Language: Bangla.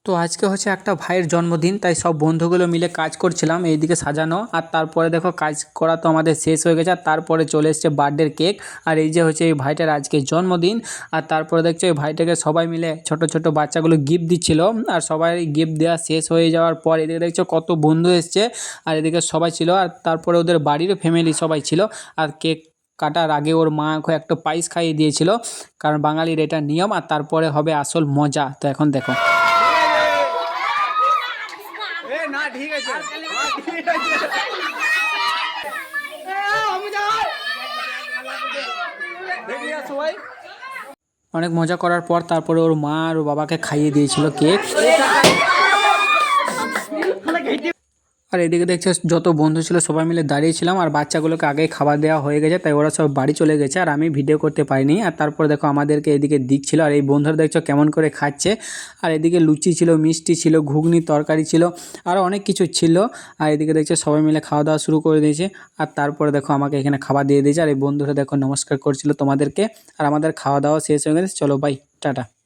তো আজকে হচ্ছে একটা ভাইয়ের জন্মদিন, তাই সব বন্ধুগুলো মিলে কাজ করছিলাম এইদিকে সাজানো। আর তারপরে দেখো কাজ করা তো আমাদের শেষ হয়ে গেছে, আর তারপরে চলে এসছে বার্থডের কেক। আর এই যে হচ্ছে এই ভাইটার আজকে জন্মদিন। আর তারপরে দেখছো এই ভাইটাকে সবাই মিলে ছোট ছোট বাচ্চাগুলো গিফট দিচ্ছিল। আর সবাই গিফট দেওয়া শেষ হয়ে যাওয়ার পর এদিকে দেখছো কত বন্ধু এসছে, আর এদিকে সবাই ছিল। আর তারপরে ওদের বাড়িরও ফ্যামিলি সবাই ছিল। আর কেক কাটার আগে ওর মা ওকে একটা পায়েস খাইয়ে দিয়েছিল, কারণ বাঙালির এটা নিয়ম। আর তারপরে হবে আসল মজা। তো এখন দেখো। অনেক মজা করার পর তারপরে ওর মা আর ওর বাবাকে খাইয়ে দিয়েছিল কেক। আর এদিকে দেখছো যত বন্ধু ছিল সবাই মিলে দাঁড়িয়েছিলাম, আর বাচ্চাগুলোকে আগেই খাবার দেওয়া হয়ে গেছে, তাই ওরা সব বাড়ি চলে গেছে। আর আমি ভিডিও করতে পারিনি। আর তারপর দেখো আমাদেরকে এদিকে দিচ্ছিল, আর এই বন্ধুরা দেখছো কেমন করে খাচ্ছে। আর এদিকে লুচি ছিল, মিষ্টি ছিল, ঘুগনি তরকারি ছিল, আরও অনেক কিছু ছিল। আর এদিকে দেখছো সবাই মিলে খাওয়া দাওয়া শুরু করে দিয়েছে। আর তারপরে দেখো আমাকে এখানে খাবার দিয়ে দিয়েছে। আর এই বন্ধুরা দেখো নমস্কার করছিল তোমাদেরকে। আর আমাদের খাওয়া দাওয়া শেষ হয়ে গেছে। চলো বাই, টাটা।